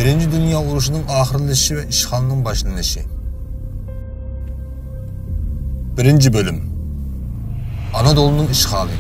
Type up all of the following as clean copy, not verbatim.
Birinci Dünya Urushu'nun ahırlışı ve işgalının başlanışı. Birinci bölüm. Anadolu'nun işgali.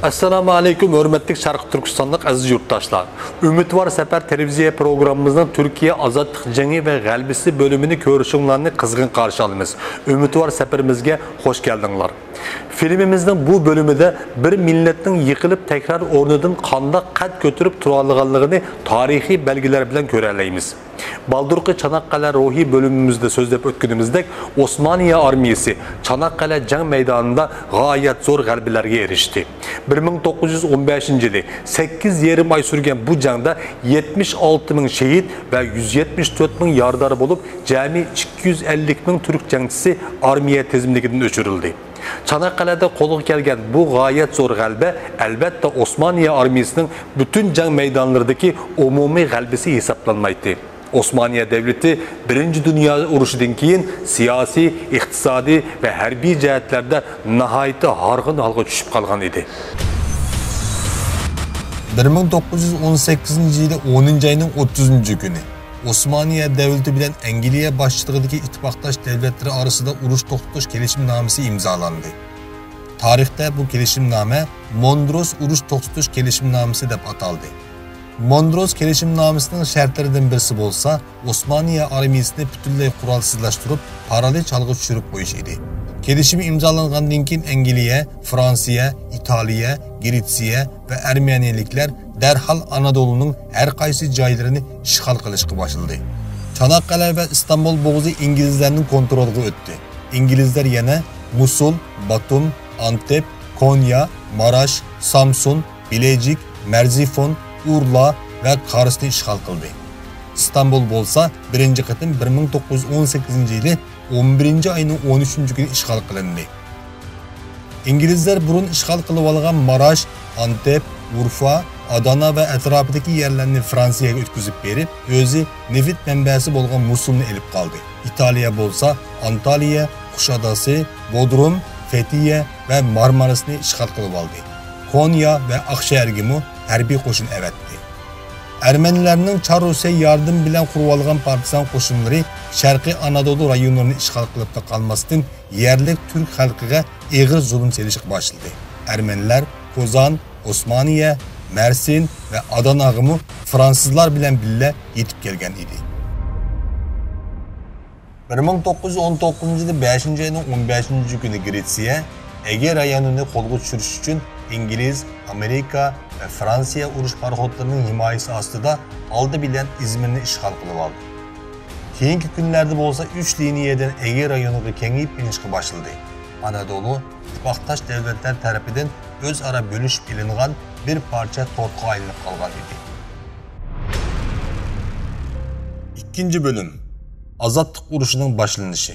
Assalamu alaikum hürmetlik Şarkı Türkistanlık aziz yurttaşlar. Ümit Var Sefer televizya programımızdan Türkiye Azadlık Cengi ve Galbisi bölümünü görüşünlerini kızgın karşı alımız. Ümit Var Seferimizge hoş geldinler. Filmimizden bu bölümüde bir milletin yıkılıp tekrar ornudan kanda kat götürüp turalığını tarihi belgeler bilen göreleyimiz. Baldurqı Çanakkale Ruhi bölümümüzde sözlep ötkünümüzdek Osmaniye Armiyesi Çanakkale Cang Meydanı'nda gayet zor galbilerge erişti. 1915 yılı 8 yerim ay sürgen bu cangda 76 bin şehit ve 174 bin yardar bulup cami 250 bin Türk cangçisi armiye tezimliginden öçürüldü. Çanakkale'de kolu gelgen bu gayet zor galbe elbette Osmaniye Armiyesi'nin bütün cang meydanlarındaki umumi galbisi hesaplanmaydı. Osmaniye Devleti 1. Dünya Uruşu'dan keyin siyasi, iqtisadi ve harbiy cihetlerde nahayeti hargın halga düşüp kalgan idi. 1918 yılı 10. ayının 30. günü Osmaniye Devleti bilen Angliya başçılığındaki ittifaktaş devletleri arasında uruş to'xtatish kelishimnomasi imzolandı. Tarixte bu kelishimnoma Mondros urush to'xtatish kelishimnomasi deb ataldı. Mondros kelishimnomasining shartlaridan birisi bo'lsa, Osmaniye armiyasini butunlay qurolsizlashtirib, paralel chalg'i tushirib qo'yish edi. Kelishim imzolangandan keyin Angliya, Fransiya, Italiya, Gretsiya va Armeniyaliklar darhol Anadolu'nun her qaysi joylarini ishg'ol qilishga boshladi. Çanakkale ve İstanbul bo'g'zi İngilizlarning kontroliga o'tdi. İngilizlar yana Musul, Batum, Antep, Konya, Maraş, Samsun, Bilecik, Merzifon, Urla ve Kars'ni işgal kıldı. İstanbul bolsa birinci kıtım 1918 yılı 11. ayının 13. günü işgal kılındı. İngilizler burun işgal kılıp algan Maraş, Antep, Urfa, Adana ve etrafındaki yerlerini Fransa'ya ötküzüp berip, özü nefit menbesi bolgan Musul'unu elip kaldı. İtalya bolsa Antalya, Kuşadası, Bodrum, Fethiye ve Marmaris'ni işgal kılıp aldı. Konya ve Akşehir'gimi harbiy qo'shin evatdi. Ermenilarning Çar Rusiya yardım bilan qurib olgan partizan qo'shinlari Sharqiy Anadolu rayonlarini ishg'ol qilib qolmasdan yerlik Türk xalqiga og'ir zulm selishga boshladi. Ermenilar Kozan, Osmaniye, Mersin ve Adana'gimi Fransızlar bilan birga yetib kelgan edi. 1919 yılı 5. ayının 15. günü Gretsiya Ege rayonini qo'lga tushirish uchun İngiliz, Amerika ve Fransiya uruş parxodlarının himayesi aslında aldı bilen İzmir'ni işgal kılıp aldı. Keyinki günlerde bolsa 3 liniyeden Ege rayonuga kengayip inişke başladı. Anadolu, ittifaktaş devletler tarafından öz ara bölüşüp ilingan bir parça tortqa aylanıp kalgan idi. İkinci bölüm. Azadlık uruşunun başlanışı.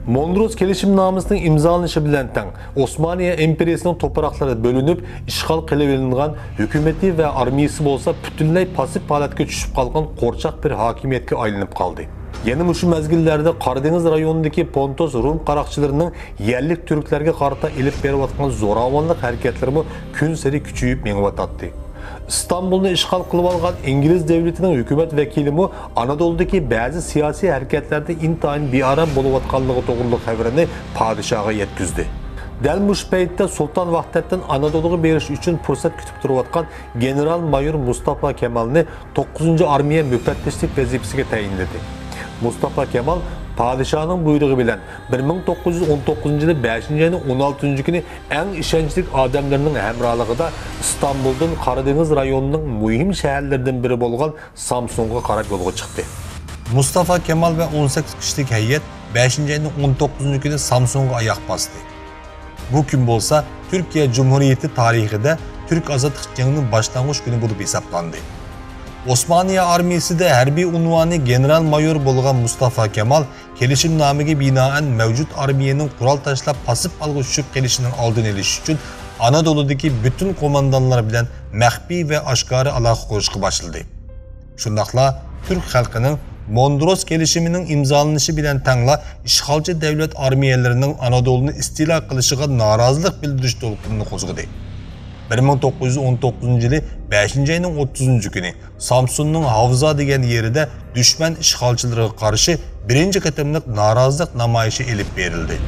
Mondros kelishimnomasining imzolanishi bilan teng Osmaniye imperiyasining toprakları bölünüp işgal qilingan hukumati ve armiyasi bo'lsa butunlay pasif holatga tushib qolgan qo'rchoq bir hokimiyatga aylanib qoldi. Yana şu mezgillerde Karadeniz rayonundaki Pontos Rum qaroqchilarining yerlik Türklerge qarata ilib berayotgan zo'ravonlik hareketleri kun sari kuchayib mengiyotatdi. İstanbul'u işgal kılıp algan İngiliz devletinin hükümet vekili Anadolu'daki bazı siyasi hareketlerde intayin bir aram buluvatkanlığı doğruluk haberini padişaha yetkizdi. Delmuş peytte Sultan Vahdettin Anadolu'yu beriş için fırsat kütüp duruvatkan General Mayor Mustafa Kemal'ni 9. Armiye müfettişlik vazifesiga tayinledi. Mustafa Kemal Padişahın buyruğu bilen 1919 yılı 5. ayının 16. günü en işençlik adamlarının hemrahlığı İstanbul'dan Karadeniz rayonunun mühim şehirlerden biri bolgan Samsun'a qarab yolga çıktı. Mustafa Kemal ve 18 kişilik heyet 5. ayının 19. günü Samsun'a ayak bastı. Bu gün bolsa Türkiye Cumhuriyeti tarihinde Türk Azadlık Cengi'nin başlangıç günü bulup hesaplandı. Osmaniye Armiyası da harbiy unvanı General Mayor bolgan Mustafa Kemal kelişimnamege binaen mevcut armiyenin kural taşlap pasıp algı düşüp gelişinin aldığını eliş için Anadolu'daki bütün komandanlar bilen mehbi ve aşkarı alaka kuruşku başladı. Şundakla Türk halkının Mondros gelişiminin imzalanışı bilen tanla işgalci devlet armiyelerinin Anadolu'nu istila kılışıga narazılık bildiriş doluklarını kozgudu. 1919 yılı 5. ayının 30. günü Samsun'un Havza degen yerinde düşman işgalçılara karşı birinci katımlık narazılık namayışı elip verildi.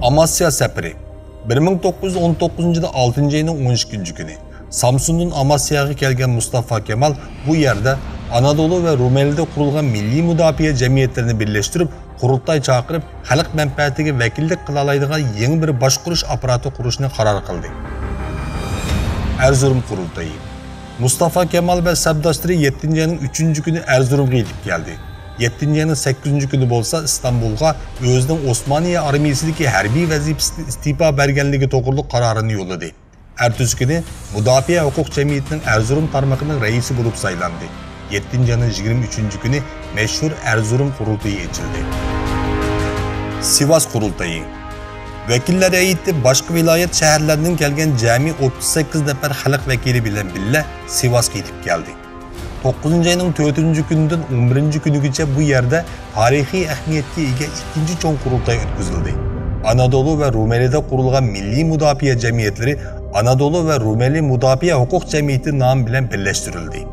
Amasya Seferi 1919 yılı 6. ayının 12. günü Samsun'un Amasya'ya gelgen Mustafa Kemal bu yerde Anadolu ve Rumeli'de kurulgan milli müdafiye cemiyetlerini birleştirip kurultay çağırıp halk menfaatiga vekillik kılalaydıgan yeni bir başkuruş aparatı kuruşuna karar kıldı. Erzurum kurultayı Mustafa Kemal ve sabdaşları 7. ayının 3. günü Erzurum'a gidip geldi. 7. ayının 8. günü bolsa İstanbul'a özünün Osmaniye armiyasındaki harbiy vazifesini istifa bergenligi to'g'riliq kararını yolladı. Ertesi günü Müdafiye Hukuk Cemiyeti'nin Erzurum tarmağının reisi bulup saylandı. 7. ayının 23. günü meşhur Erzurum kurultayı içildi. Sivas kurultayı Vekiller heyeti başka vilayet şehirlerinden gelgen cami 38 nefer halk vekili bilen bille Sivas'a gidip geldi. 9. ayının 4. günden 11. günügüce bu yerde tarihi ehemmiyetli ege ikinci çoğun kurultay ötküzüldü. Anadolu ve Rumeli'de kurulgan milli müdafiye cemiyetleri Anadolu ve Rumeli Müdafiye Hukuk Cemiyeti namı bilen birleştirildi.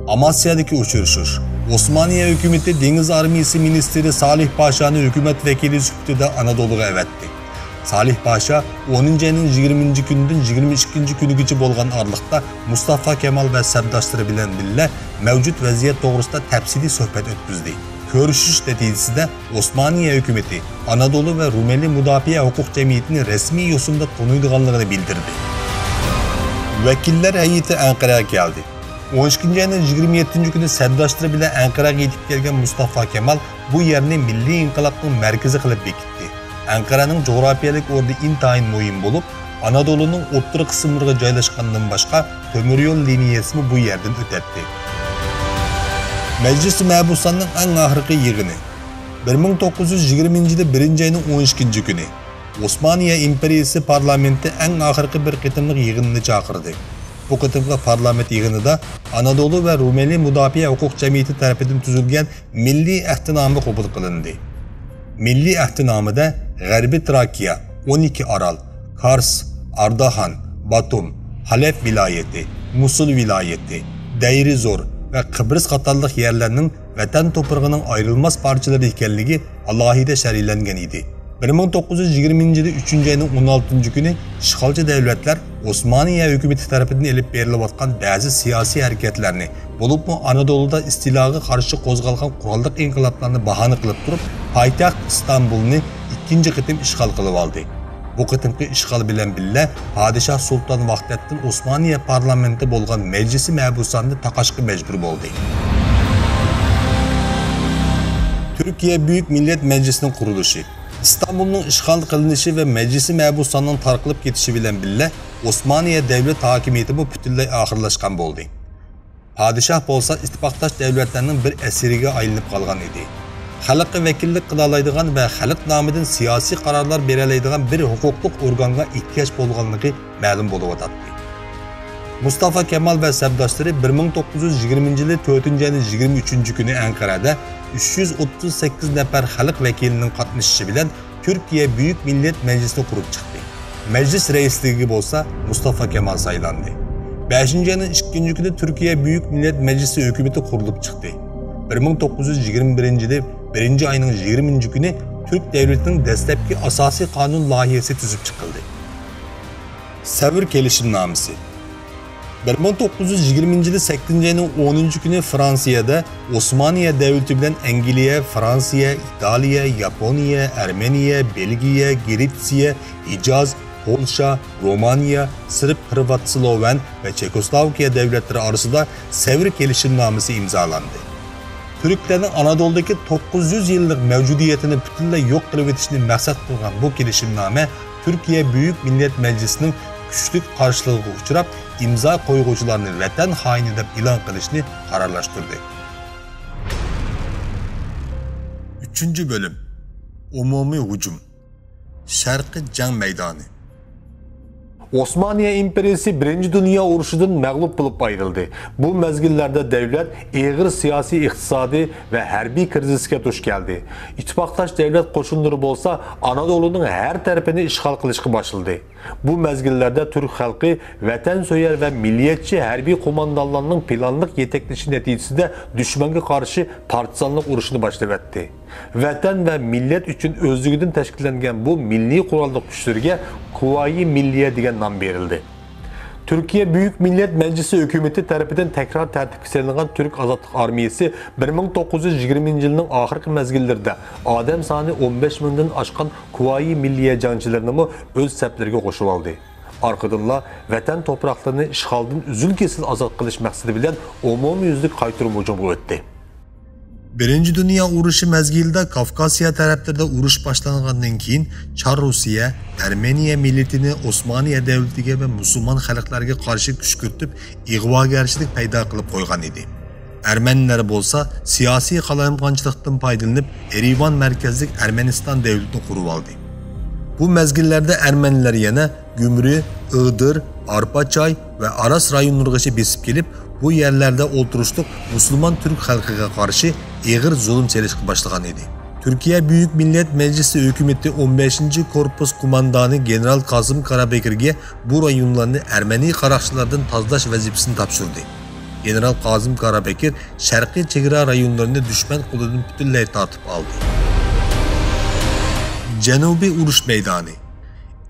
Amasya'daki uçuruşur. Osmaniye hükümeti Deniz Armiyası Ministeri Salih Paşa'nın hükümet vekili süptüde Anadolu'ya evetti. Salih Paşa 10. ayının 20. günden 22. günügüce bolgan arlıkta Mustafa Kemal ve sabdaşları bilen bille mevcut vaziyet doğrusunda tepsili sohbet ötküzdü. Görüşüş neticesinde Osmaniye hükümeti Anadolu ve Rumeli Müdafiye Hukuk Cemiyeti'ni resmi yosunda tanıydıganlığını bildirdi. Vekiller heyeti Ankara'ya geldi. 12. ayının 27. günü sabdaşları bile Ankara'ya gidip gelgen Mustafa Kemal bu yerini Milli İnkılap'ın merkezi kılıp bekitti. Ankara'nın coğrafiyalik ordu intayin mühim bulup Anadolu'nun otturu kısımlarına joylashgandan başka tömür liniyasını bu yerden ötetti. Meclis-i Mehbusan'ın en ahırkı yığını 1920 yılı 1. ayının 12. günü Osmaniye İmperiyası parlamenti en ahırkı bir kıtımlık yığınını çağırdı. Bu kıtımlık parlament yığını da Anadolu ve Rumeli Müdafiye Hukuk Cemiyeti tarafından tüzülgen Milli Ehtinamı kabul kılındı. Milli Ehtinamı'da G'arbi Trakya, 12 Aral, Kars, Ardahan, Batum, Halep vilayeti, Musul vilayeti, Deirizor ve Kıbrıs qatarlıq yerlerinin vatan toprağının ayrılmaz parçaları ekanligi alohida şerhlengen idi. 1920 yılı 3. ayının 16. günü işgalci devletler Osmaniye hükümeti tarafından elip berilayotgan bazı siyasi hareketlerini bulup mu Anadolu'da istilaga karşı kozgalgan kurallık inkılaplarını bahane kılıp durup payitaht İstanbul'unu ikinci kıtım işgal kılıp aldı. Bu kıtımkı işgal bilen bille Padişah Sultan Vahdettin Osmaniye parlamenti bolgan Meclisi Mehbusan'da takaşkı mecbur oldu. Türkiye Büyük Millet Meclisi'nin kuruluşu İstanbul'un işgal kılınışı ve Meclisi Mehbusan'ın tarqılıp ketişi bilen bille Osmaniye devlet hakimiyeti bu bütünlüğü ahırlaşkan oldu. Padişah bolsa ittifaktaş devletlerinin bir esiriga aylanıp kalgan idi. Halkı vekillik kılalaydıgan ve halk namıdan siyasi kararlar beralaydıgan bir hukukluk organga ihtiyaç bolganlığı ma'lum bolup atattı. Mustafa Kemal ve sabdaşları 1920 yılı 4. ayının 23. günü Ankara'da 338 nefer halk vekilinin katmışışı bilen Türkiye Büyük Millet Meclisi'ni kurup çıktı. Meclis reisliği bolsa Mustafa Kemal saylandı. 5. ayının 2. günü Türkiye Büyük Millet Meclisi hükümeti kurulup çıktı. 1921 yılı 1. ayının 20. günü Türk Devleti'nin destekli asasi kanun layihesi tüzüp çıkıldı. Sevr Kelişimnamesi 1920-yili 8-ayning 10-kuni Fransiyada Osmaniye devleti bilan Angliya, Fransiya, Italiya, Yaponiya, Armeniya, Belgiya, Gretsiya, Hijaz, Polsha, Romaniya, Sırp, Hırvat, Sloven ve Çekoslovakiya devletleri arasında Sevr kelishimnomasi imzolandı. Türklerin Anadolu'daki 900 yıllık mevcudiyetini bütünle yok kılıp etişini maksat kılgan bu kelishimname Türkiye Büyük Millet Meclisi'nin güçlük karşılığı uçurap imza koygucularını vatan haini deb ilan kılışını kararlaştırdı. 3. bölüm Umumi hücum Şarkı Jang Meydanı Osmaniye İmperiyası 1. Dünya Uruşu'dan məğlub bulup ayrıldı. Bu mezgillerde devlet ağır siyasi, iqtisadi ve hərbi kriziske tuş geldi. İttifaqdaş devlet koşulları bolsa Anadolu'nun her tarafını işgal kılışkı başladı. Bu mezgillerde Türk halkı vatan söyər ve milliyetçi hərbi komandanlarının planlık yetekleşi neticesinde düşmana karşı partizanlık uruşunu başlattı. Vatan ve millet üçün özlüğünden teşkillengen bu milli kurallık güçlerine Kuvayi Milliye degan nam verildi. Türkiye Büyük Millet Meclisi hükümeti tarafından tekrar tertip edilen Türk Azadlık Armiyası 1920 yılının ahırkı mezgillerde adam sani 15 binden aşkan Kuvayi Milliye cancılarını öz seplerine koşup aldı. Arkadanla vatan topraklarını işgalden üzül kesil azad kılış maksidi bilen umumi yüzlük kaytırım hücumu öttü. 1. Dünya Uruşu mezgilde Kafkasya taraflarda uruş başlanğandan keyin Çar Rusiya, Ermeniya milletini Osmaniye devletiga ve Müslüman xalqlarga qarşı küşkürtüp ig'vogarchilik paydo qilib qo'ygan edi. Ermeniler bolsa siyasi qalamqonchilikdan foydalanib Erivan merkezlik Ermeniston devletini qurib oldi. Bu mezgillerde Ermeniler yana Gümrü, Iğdır, Arpaçay ve Aras rayonlarına besip gelip bu yerlerde oturuşluk Müslüman Türk halkına karşı ağır zulüm çelişki başlayan idi. Türkiye Büyük Millet Meclisi hükümeti 15. Korpus Kumandanı General Kazım Karabekir'e bu rayonlarını Ermeni Qarakçılardan tazlaş vazifesini tapşırdı. General Kazım Karabekir, Şarkı Çegara rayonlarını düşman kolunun bütünlüğü tartıp aldı. Cenubi Uruş Meydanı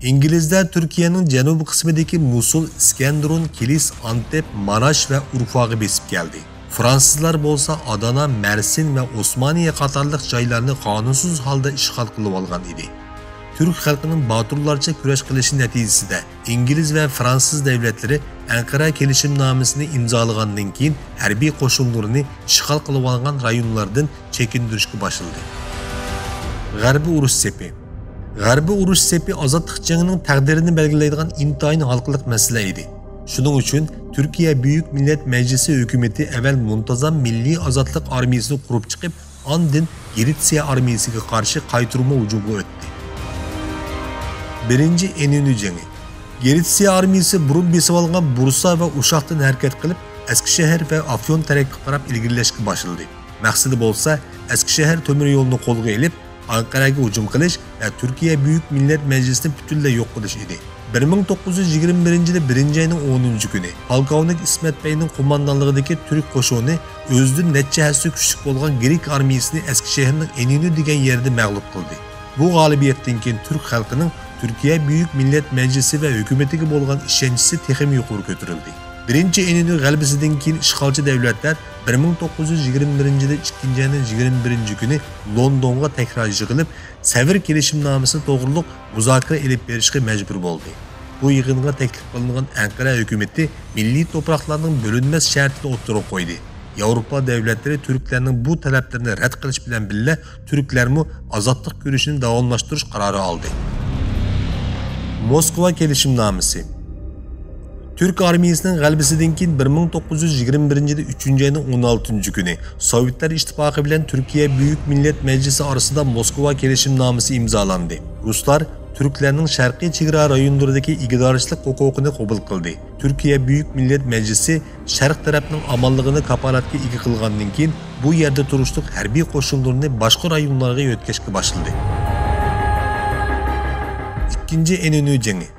İngilizler Türkiye'nin cenubi kısmındaki Musul, İskenderun, Kilis, Antep, Maraş ve Urfa'yı besip geldi. Fransızlar bolsa Adana, Mersin ve Osmaniye katarlık jaylarını kanunsuz halde işgal kılıp algan idi. Türk halkının baturlarca küreş kılışı neticesinde İngiliz ve Fransız devletleri Ankara kelishimnomesini imzalagandan keyin harbiy qo'shinlarni işgal kılıp algan rayonlardan çekindirishga başladı. G'arbiy urush sepi G'arbiy urush sepi azadlık jangının taqdirini belgilaydigan intayin halkılık mesele idi. Şunun için Türkiye Büyük Millet Meclisi hükümeti evvel muntazam Milli Azadlık Armiyasını kurup çıkıp andın Giritsia Armiyası'na karşı kaytırma hücumu etti. 1. Enönü Cengi Giritsia Armiyası burun besip algan Bursa ve Uşak'tan hareket kılıp Eskişehir ve Afyon tarafına qarab ilgilileşki başladı. Maksidi bolsa Eskişehir tömür yolunu kolga elip Ankara'ya hücum kılış ve Türkiye Büyük Millet Meclisi'ni bütünle yok kılış idi. 1921'de 1. ayının 10. günü Polkovnik İsmet Bey'nin kumandanlığındaki Türk koşunu özünün netçe həssi küçük bolğan Grek armiyasını Eskişehir'nin Enönü degan yerde məğlub kıldı. Bu galibiyetten keyin Türk halkının Türkiye Büyük Millet Meclisi ve hükümetiga bolğan işençisi texim yuqori götürüldü. 1. Enönü g'alabasidan keyin işgalchi devletler 1921'de 2. ayının 21. günü Londonga tekrar yığılıp Sevr kelishimnomasi to'g'riliq muzokara elib berishga majbur bo'ldi. Bu yig'inga taklif qilingan Ankara hükümeti milli topraklarning bölünmez şartini o'ttirib qo'ydi. Avrupa devletleri Türklerinin bu taleplerini rad qilish bilan birga Türklermi azadlık yurishini davomlashtirish qarori oldi. Moskva kelishimnomasi Türk armiyasının g'alabasidan keyin 1921'de 3. ayının 16. günü Sovyetler İttifakı bilen Türkiye Büyük Millet Meclisi arasında Moskova kelishimnomasi imzalandı. Ruslar Türklerinin Şarkı Çegara rayonlarındaki iqtidarchilik hukukunu qabul qildi. Türkiye Büyük Millet Meclisi Şark tarafının amallığını kapalatga ega qilgandan keyin bu yerde turishliq harbiy qo'shinlarni boshqa rayonlarga yo'tkazishga başladı. 2. Enönü Cengi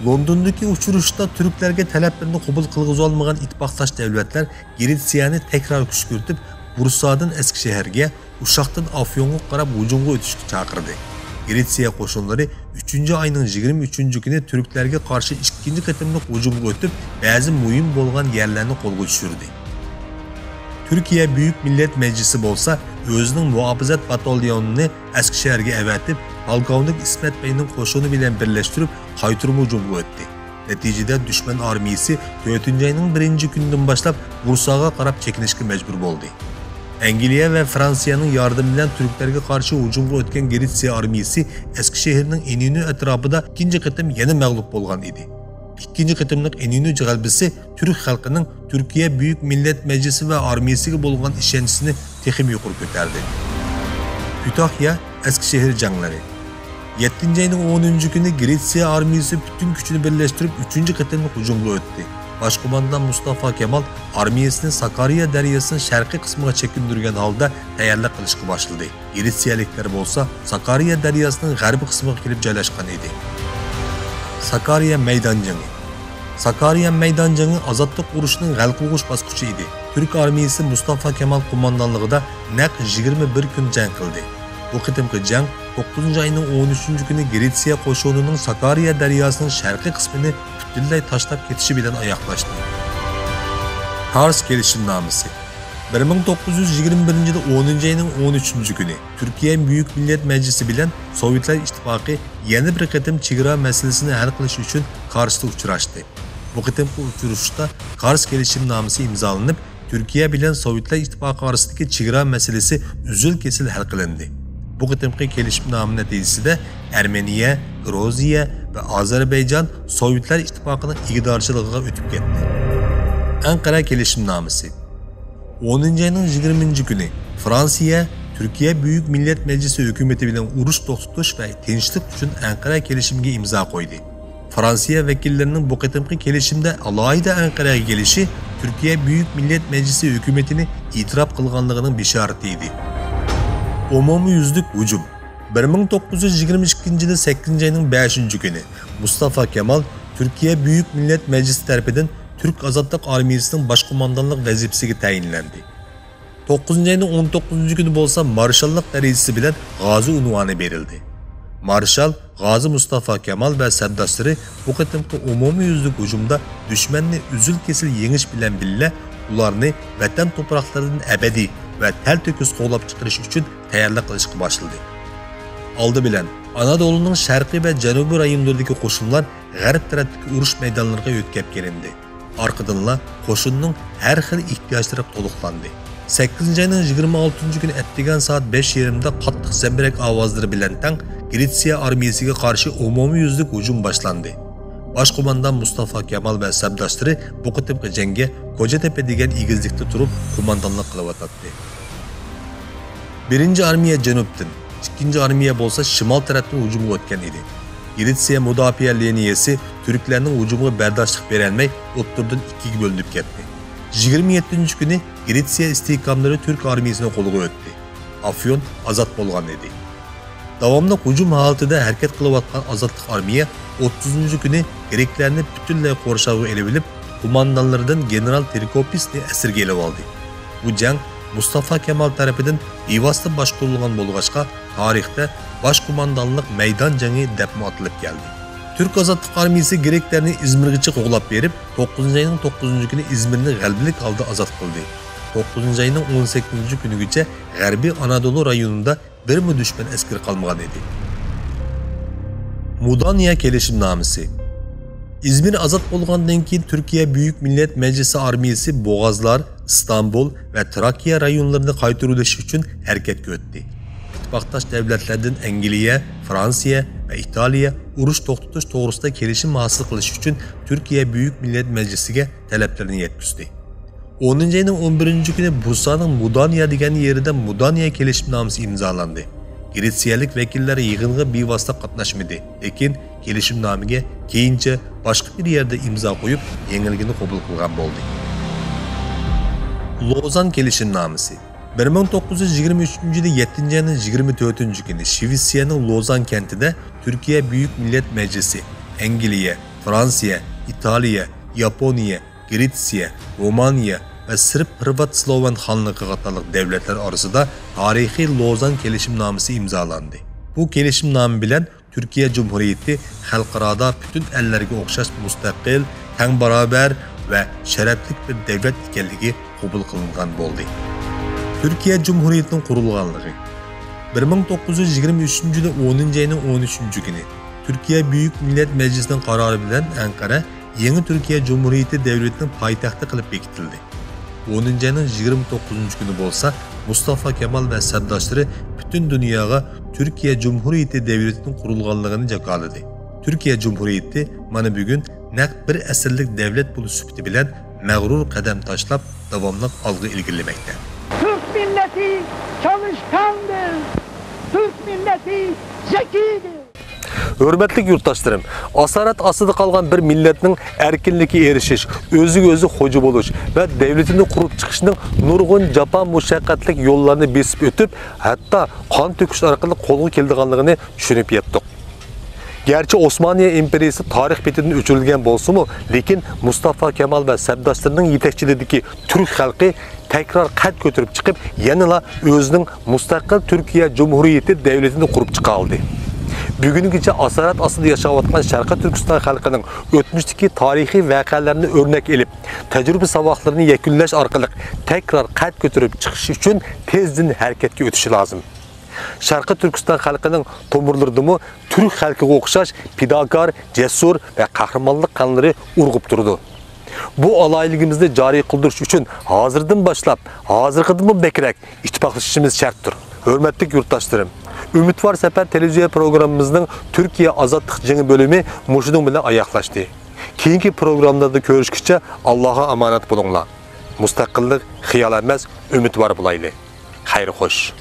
London'daki uçuruşta Türklerge taleplerini qabul qilg'iz olmagan ittifaqdosh devletler Giritsyani tekrar küşkürtüp Bursa'dan Eskişehir'ge, Uşak'tan Afyon'a qarab hücumga o'tishga chaqirdi. Gretsiya qo'shinlari 3-oyning 23-kuni turklarga qarshi ikkinchi qatimli hujumga o'tib, ba'zi muhim bo'lgan yerlarni qo'lga tushirdi. Turkiya Buyuk Millat Majlisi bo'lsa, o'zining muhofazat batalyonini Eskisherga avatib, polkovnik İsmet Bey'ning qo'shini bilan birlashtirib, qaytirma hujumga o'tdi. Natijada dushman armiyasi 4-oyning 1-kunidan boshlab Bursaga qarab chekinishga majbur bo'ldi. Angliya va Fransiyaning yordami bilan turklarga qarshi hujumga o'tgan Gretsiya armiyasi Eskisherning Eninu atrofida ikkinchi qatim yana mag'lub bo'lgan edi. Ikkinchi qatimlik Eninu g'alabasi turk xalqining Turkiya Buyuk Millat Majlisi va armiyasiga bo'lgan ishonchisini texim yuqori ko'tardi. Kütahya Eskisher janglari 7-oyning 10-kuni Gretsiya armiyasi butun kuchini birlashtirib 3-qatimlik hujumga o'tdi. Başkomandan Mustafa Kemal armiyasini Sakarya daryasının sharqiy qismiga chekindirgan holda tayyorlik qilishga boshladi. Gretsiyaliklar bo'lsa Sakarya daryasining g'arbiy qismiga kelib joylashgan edi. Sakarya maydon jangi. Sakarya maydon jangi ozodlik urushining g'alaba qilish bosqichi edi. Turk armiyasi Mustafa Kemal qo'mondonligida naq 21 kun jang qildi. Bu qitimqi jang 9-oyning 13-kuni Gretsiya qo'shinining Sakarya daryasining sharqiy qismini butunlay tashlab ketishi bilan oyoqlashdi. Kars kelishimnomasi 1921-yilda 10-oyning 13-kuni Turkiya Buyuk Millat Majlisi bilan Sovetlar Ittifoqi yana bir qatim chegara masalasini hal qilish uchun Karsda uchrashdi. Bu qatimqi uchrashuvda Kars kelishimnomasi imzolanib, Turkiya bilan Sovetlar Ittifoqi orasidagi chegara masalasi uzil-kesil hal qilindi. Bu qitimqi kelishimnoma natijasida Armeniya, Gruziya va Ozarbayjon Sovetlar Ittifoqining ig'dorchiligiga o'tib ketdi. Anqara kelishimnomasi 10-oyning 20-kuni Fransiya Turkiya Buyuk Millat Majlisi hukumati bilan urush to'xtatish va tinchlik uchun Anqara kelishimiga imzo qo'ydi. Fransiya vakillarining bu qitimqi kelishimda alohida Anqaraga kelishi Turkiya Buyuk Millat Majlisi hukumatini e'tirof qilganligining bishorati edi. Umumyuzlik hujum 1922-yilda 8-oyning 5-kuni Mustafa Kemal Turkiya Buyuk Millat Majlisi tarafidan Türk Azadlık Armiyasının başkomandanlık vazifesiga tayinlandi. 9-oyning 19-kuni bo'lsa marshallik darajasi bilan G'azi unvoni berildi. Marshal G'azi Mustafa Kemal va sabdoshlari bu qitimqi umumyuzlik hujumda dushmanni uzil-kesil yengish bilan billa ularni vatan to'proqlaridan abadiy va tal-to'kis qo'llab chiqarish uchun tayyorlik qilishga boshladi. Oldi bilan Anadoluning sharqiy va janubiy rayonlaridagi qo'shinlar g'arb tarafdagi urush maydonlariga yo'tkab kelindi. Arqadanla qo'shinning har xil ehtiyojlari to'liqlandi. 8-oyning 26-kuni atdigan soat 5:20da qattiq zambirak ovozlari bilan tang Gretsiya armiyasiga qarshi umumyuzlik hujum boshlandi. Başkomandan Mustafa Kemal ve sabdoshlari bu qitimqi jangga Ko'chatepe degan egizlikda turib qo'mondonlik qilib o'tdi. 1-armiya janubdan, 2-armiya bo'lsa shimol tarafdan hujumga o'tgan edi. Gretsiya mudofaa liniyasi turklarning hujumiga bardoshlik bera olmay o'ttirdan ikkiga bo'linib ketdi. 27-kuni Gretsiya istehkomlari Turk armiyasini qo'lga o'tdi. Afyon ozod bo'lgan edi. Davomli hujum holatida harakat qilayotgan ozodlik armiya 30-kuni greklarni butunlay qo'rshovga elib olib, qo'mondonlaridan general Terikopisni asirga olib oldi. Bu jang Mustafa Kemal tarafidan bevosita boshqarilgan bo'lg'achqa tarixda boshqo'mondonlik maydon jangi deb atalib keldi. Turk ozodlik armiyasi greklarni Izmirgacha qo'g'lab berib, 9-oyning 9-kuni Izmirni g'alabalik holda ozod qildi. 9-oyning 18-kunigacha G'arbiy Anadolu rayonida bir dushman askar qolmagan edi. Mudaniya kelishimnomasi İzmir azad bo'lgandan keyin Turkiya Buyuk Millat Majlisi armiyasi Boğazlar, İstanbul va Trakya rayonlarini qaytarish uchun harakatga o'tdi. İttifoqdosh davlatlardan Angliya, Fransiya va Italiya urush to'xtatish to'g'risida kelishim hosil qilish uchun Turkiya Buyuk Millat Majlisiga talablarini yetkazdi. 10-oyning 11-kuni Bursa'ning Mudaniya degan yerida Mudaniya kelishimnomasi imzolandi. Gretsiyalik vakillar yig'inga bevosita qatnashmadi, lekin kelishimnomaga keyincha boshqa bir yerda imzo qo'yib, yengilligini qabul qilgan bo'ldi. Lozan kelishimnomasi 1923-yilda 7-oyning 24-kuni Shvetsiyaning Lozan kentida Turkiya Buyuk Millat Majlisi, Angliya, Fransiya, Italiya, Yaponiya, Gretsiya, Romaniya ve Sırp Hırvat Sloven xonligi qatorliq davlatlar orasida tarixiy Lozan kelishimnomasi imzolandı. Bu kelishimnoma bilan Türkiye Cumhuriyeti xalqarada bütün ellerge o'xshash mustaqil, teng barobar va sharafli bir davlat ekanligi qabul qilingan bo'ldi. Türkiye Cumhuriyetining qurilganligi 1923 yılı 10. ayının 13. günü Türkiye Büyük Millet Meclisi'nin kararı bilen Ankara yeni Türkiye Cumhuriyeti Devleti'nin payitahtı kılıp bekitildi. 10. ayının 29. günü bolsa Mustafa Kemal ve sərdaşları bütün dünyaya Türkiye Cumhuriyeti Devleti'nin kurulganlığını jakaladı. Türkiye Cumhuriyeti mana bugün naq bir asrlik devlet bulu sübti bilen mağrur kadem taşlap davamlıq algı ilgilemekte. Türk milleti çalışkandır. Türk milleti zekidir. Hürmetli yurttaşlarım, asarat asıda kalan bir milletin erkinliğe erişiş, özü hoca buluş ve devletini kurup çıkışının nurgun Japan muşakkatlik yollarını besip ötüp, hatta kan töküş arkalı kolu keldiğanlığını düşünüp yettik. Gerçi Osmaniye İmperiyası tarih betinden öçürülgen bolsa mu, lekin Mustafa Kemal ve sərdaşlarının yetekçiliğindeki Türk halkı tekrar qat götürüp çıkıp, yanıla özünün müstakil Türkiye Cumhuriyeti devletini kurup çıkaldı. Bugünküce asarat asılı yaşayotgan Şarkı Türkistan halkının ötmüşteki tarihi vakalarını örnek elip, tecrübe savaklarını yekünleş arkalık tekrar qat götürüp çıkış için tezdin hareketke ötüşü lazım. Şarkı Türkistan halkının tomurlarını Türk halkı okşaş, pidakar, cesur ve kahramanlık kanları urgup durdu. Bu alayligimizde cari kıldırış için hazırdan başlap, hazırkıdımı bekirek ittifaklaşışımız şarttır. Hürmetli yurttaşlarım, Ümit Var Sefer televizyon programımızın Türkiye Azadlık Cengi bölümü muşudun bile ayaklaştı. Keyinki programlarda görüşküçe Allah'a emanet bulunla. Müstakillik hiyal emez, ümit var bulaylı. Hayır hoş.